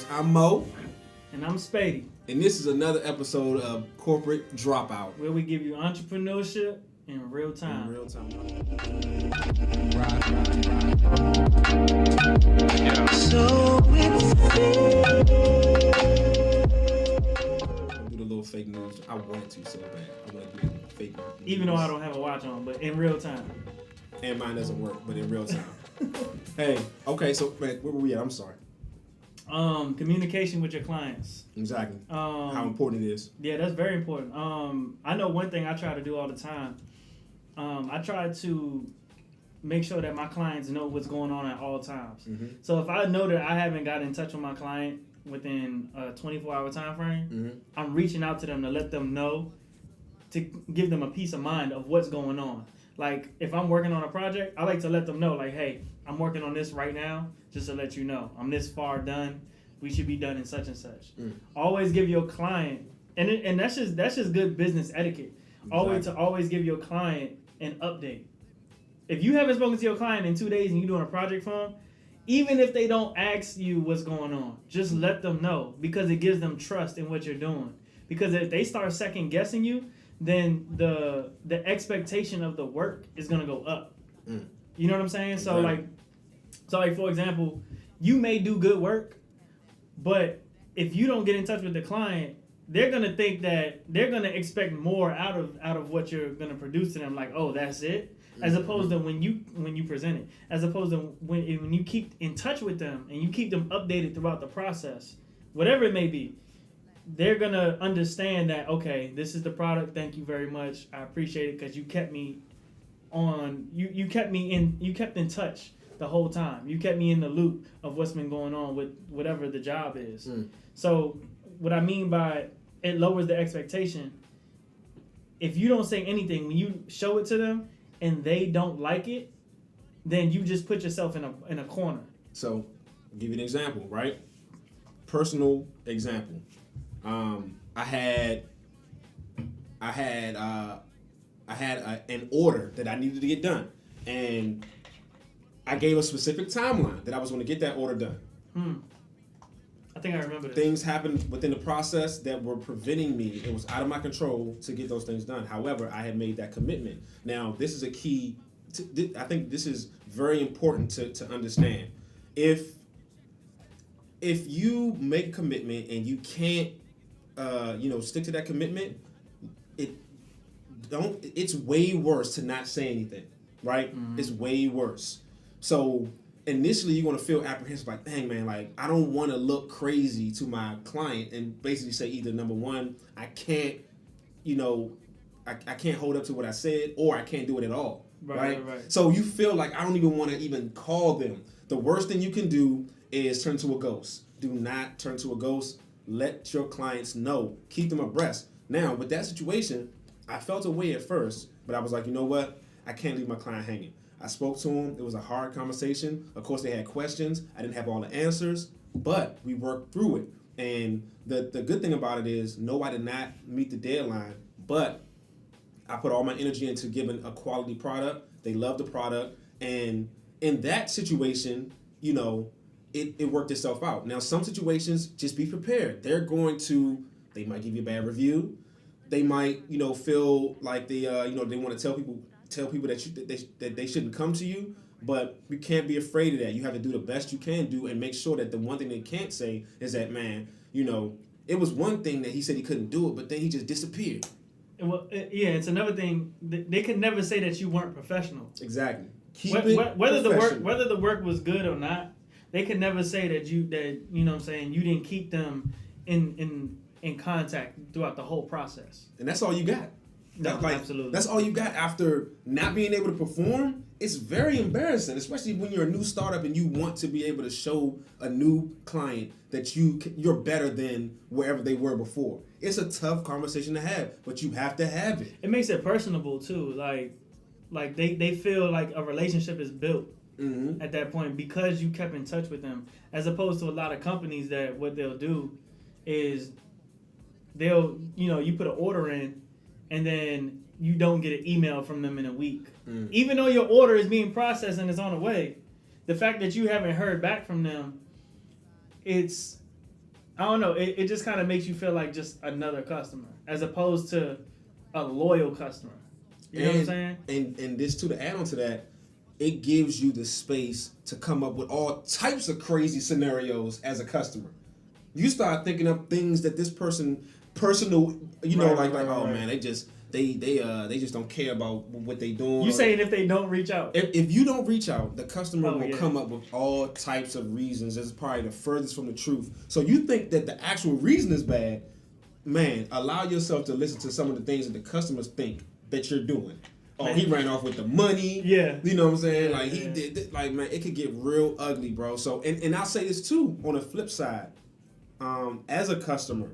I'm Mo. And I'm Spady. And this is another episode of Corporate Dropout. Where we give you entrepreneurship in real time. In real time. So do the little fake news. I wanted to so bad. I want to do fake news. Even though I don't have a watch on, but in real time. And mine doesn't work, but in real time. Hey, okay, so man, where were we at? I'm sorry. Communication with your clients. Exactly. How important it is. Yeah, that's very important. I know one thing I try to do all the time. I try to make sure that my clients know what's going on at all times. Mm-hmm. So if I know that I haven't got in touch with my client within a 24-hour time frame, mm-hmm. I'm reaching out to them to let them know, to give them a peace of mind of what's going on. Like, if I'm working on a project, I like to let them know, like, hey, I'm working on this right now, just to let you know. I'm this far done. We should be done in such and such. Mm. Always give your client, and that's just good business etiquette. Exactly. Always give your client an update. If you haven't spoken to your client in 2 days and you're doing a project for them, even if they don't ask you what's going on, just let them know, because it gives them trust in what you're doing. Because if they start second guessing you, then the expectation of the work is gonna go up. Mm. You know what I'm saying? Exactly. So like for example, you may do good work, but if you don't get in touch with the client, they're gonna think that they're gonna expect more out of what you're gonna produce to them. Like, oh, that's it. As opposed to when you present it, as opposed to when you keep in touch with them and you keep them updated throughout the process, whatever it may be, they're gonna understand that, okay, this is the product. Thank you very much. I appreciate it because you kept me on. You kept in touch the whole time. You kept me in the loop of what's been going on with whatever the job is. Mm. So what I mean by it lowers the expectation. If you don't say anything, when you show it to them and they don't like it, then you just put yourself in a corner. So, I'll give you an example, right? Personal example. I had an order that I needed to get done, and I gave a specific timeline that I was going to get that order done. I think I remember this. Things happened within the process that were preventing me. It was out of my control to get those things done. However, I had made that commitment. Now, this is a key. I think this is very important to understand. If you make a commitment and you can't, stick to that commitment, it's way worse to not say anything, right? Mm-hmm. It's way worse. So initially you're going to feel apprehensive, like, dang, man, like, I don't want to look crazy to my client and basically say either, number one, I can't, I can't hold up to what I said, or I can't do it at all, right? So you feel like I don't even want to even call them. The worst thing you can do is turn to a ghost. Do not turn to a ghost. Let your clients know. Keep them abreast. Now, with that situation, I felt a way at first, but I was like, you know what? I can't leave my client hanging. I spoke to them. It was a hard conversation. Of course, they had questions. I didn't have all the answers, but we worked through it. And the good thing about it is, no, I did not meet the deadline, but I put all my energy into giving a quality product. They loved the product. And in that situation, it worked itself out. Now, some situations, just be prepared. They might give you a bad review. They might, feel like they want to tell people that they shouldn't come to you, but you can't be afraid of that. You have to do the best you can do and make sure that the one thing they can't say is that, man, it was one thing that he said he couldn't do it, but then he just disappeared. Well, yeah, it's another thing. They could never say that you weren't professional. Exactly. Whether the work was good or not, they could never say that you know what I'm saying, you didn't keep them in contact throughout the whole process. And that's all you got. Absolutely. That's all you got after not being able to perform. It's very embarrassing, especially when you're a new startup and you want to be able to show a new client that you're better than wherever they were before. It's a tough conversation to have, but you have to have it. It makes it personable too. Like they feel like a relationship is built at that point because you kept in touch with them, as opposed to a lot of companies that what they'll do is they'll, you put an order in, and then you don't get an email from them in a week. Even though your order is being processed and it's on the way, the fact that you haven't heard back from them, I don't know, it just kind of makes you feel like just another customer as opposed to a loyal customer. You know what I'm saying? And this too, to add on to that, it gives you the space to come up with all types of crazy scenarios as a customer. You start thinking of things that this personal, man, they just don't care about what they doing. You saying if they don't reach out? If you don't reach out, the customer will come up with all types of reasons. That's probably the furthest from the truth. So you think that the actual reason is bad, man, allow yourself to listen to some of the things that the customers think that you're doing. Oh, he ran off with the money. Yeah. You know what I'm saying? Like, he did, like, man, it could get real ugly, bro. So, and I'll say this too, on the flip side, as a customer,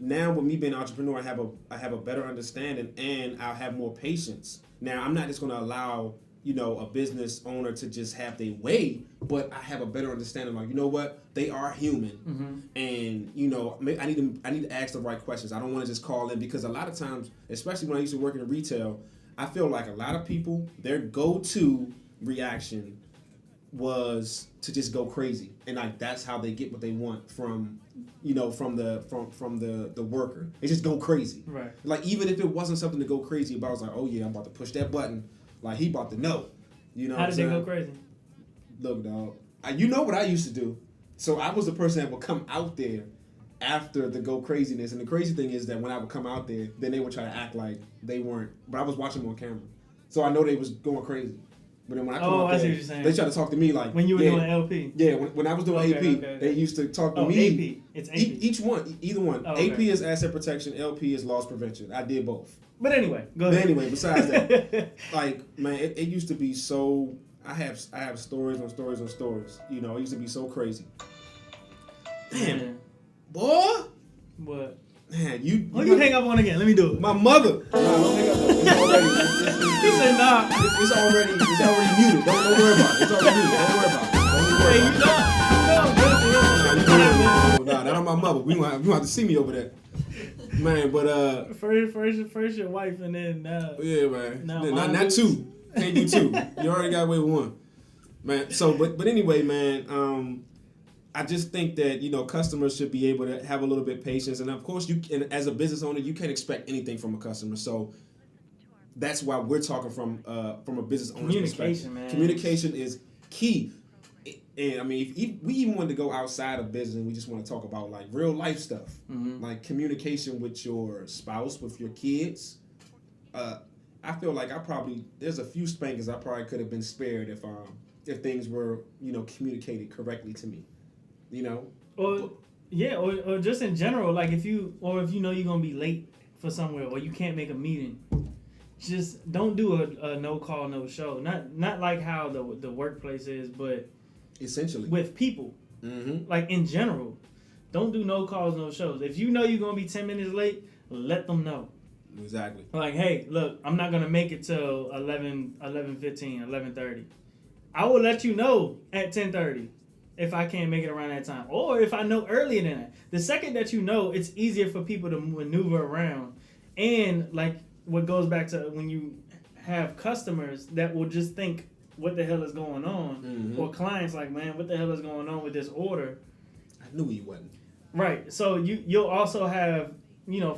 now with me being an entrepreneur, I have a better understanding and I'll have more patience. Now, I'm not just going to allow, a business owner to just have their way, but I have a better understanding. Like, you know what? They are human, and I need to ask the right questions. I don't want to just call in, because a lot of times, especially when I used to work in retail, I feel like a lot of people, their go-to reaction was to just go crazy, and like that's how they get what they want from the worker. They just go crazy. Right. Like, even if it wasn't something to go crazy about, I was like, oh yeah, I'm about to push that button. Like, he about to know. How did they go crazy? Look, dog. You know what I used to do. So I was the person that would come out there after the go craziness, and the crazy thing is that when I would come out there, then they would try to act like they weren't. But I was watching them on camera, so I know they was going crazy. But then when I come out there, they try to talk to me like when you were doing LP. Yeah, when I was doing AP, they used to talk to me. AP. It's AP. Each one, either one. AP is asset protection. LP is loss prevention. I did both. But anyway, go ahead. But anyway, besides that, like, man, it used to be so. I have stories on stories on stories. It used to be so crazy. Damn, boy. What? Man, you hang up on again. Let me do it. My mother. Nah, don't hang up. It's already. He said nah. It's already muted. Don't worry about it. It's already muted. Don't worry about it. Nah, that on my mother. We gonna have to see me over there. Man, but first your wife and then yeah, man. Not two. Can't do two. You already got away with one. Man, so but anyway, man, I just think that customers should be able to have a little bit of patience, and of course as a business owner, you can't expect anything from a customer. So that's why we're talking from a business owner's perspective. Man. Communication is key. And I mean, if we even want to go outside of business, we just want to talk about like real life stuff, like communication with your spouse, with your kids. I feel like there's a few spankings I probably could have been spared if things were communicated correctly to me, or just in general, like if you know you're gonna be late for somewhere or you can't make a meeting, just don't do a no call no show. Not like how the workplace is, but essentially with people, like in general, don't do no calls no shows. If you know you're gonna be 10 minutes late, let them know. Exactly. Like, hey, look, I'm not gonna make it till 11:15, 11:30. I will let you know at 10:30 if I can't make it around that time, or if I know earlier than that. The second that you know, it's easier for people to maneuver around, and like what goes back to when you have customers that will just think, what the hell is going on? Or clients like, man, what the hell is going on with this order? I knew he wasn't. Right. So you'll also have,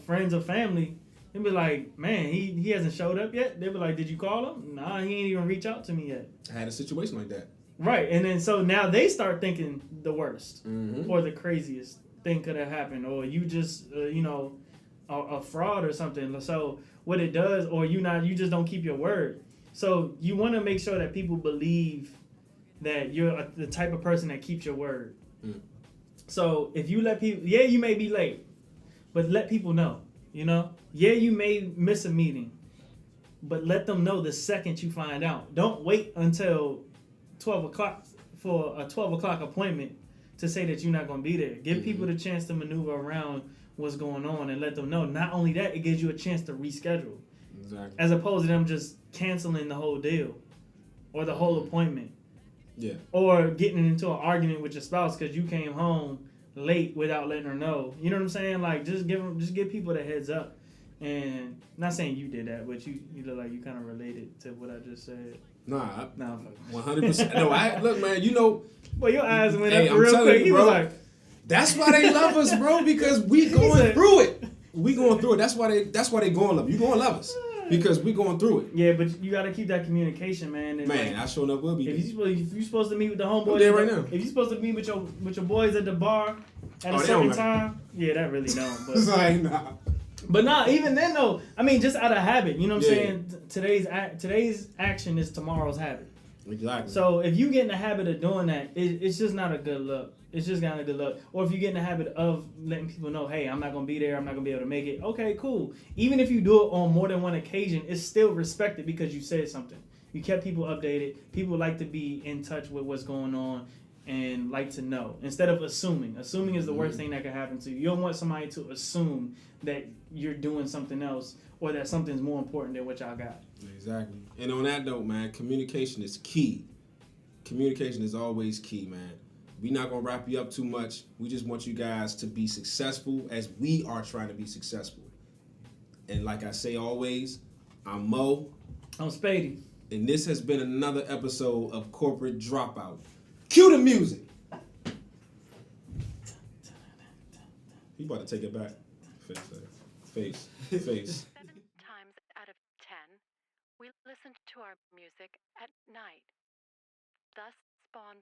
friends or family, and be like, man, he hasn't showed up yet. They'll be like, did you call him? Nah, he ain't even reach out to me yet. I had a situation like that. Right. And then so now they start thinking the worst or the craziest thing could have happened, or you just, a fraud or something. So what it does, or you just don't keep your word. So you want to make sure that people believe that you're the type of person that keeps your word. So if you let people, you may be late, but let people know, you may miss a meeting, but let them know the second you find out. Don't wait until 12 o'clock for a 12 o'clock appointment to say that you're not going to be there. Give people the chance to maneuver around what's going on and let them know. Not only that, it gives you a chance to reschedule. Exactly. As opposed to them just canceling the whole deal or the whole appointment. Yeah. Or getting into an argument with your spouse because you came home late without letting her know. You know what I'm saying? Like just give people the heads up. And not saying you did that, but you look like you kind of related to what I just said. Nah, No, 100%. No, look, man. You know, well, your eyes went hey, up I'm real telling quick. you, He bro, was like, that's why they love us, bro, because we going through it. We going through it. That's why they going to love you. Going to love us because we going through it. yeah, but you got to keep that communication, man. And Man, like, I sure enough will be. If you're supposed to meet with the homeboys, I'm there right now. If you're supposed to meet with your boys at the bar at a certain time, yeah, that really don't. But it's like, nah. But nah, even then though, I mean, just out of habit, you know what I'm saying? Today's action is tomorrow's habit. Exactly. So if you get in the habit of doing that, it's just not a good look. It's just not a good look. Or if you get in the habit of letting people know, hey, I'm not gonna be there, I'm not gonna be able to make it. Okay, cool. Even if you do it on more than one occasion, it's still respected because you said something. You kept people updated. People like to be in touch with what's going on and like to know instead of assuming. Assuming is the worst thing that can happen to you. You don't want somebody to assume that you're doing something else or that something's more important than what y'all got. Exactly. And on that note, man, communication is key. Communication is always key, man. We're not going to wrap you up too much. We just want you guys to be successful as we are trying to be successful. And like I say always, I'm Mo. I'm Spady. And this has been another episode of Corporate Dropout. Cue the music. He about to take it back. Face. 7 times out of 10, we listen to our music at night, thus spawn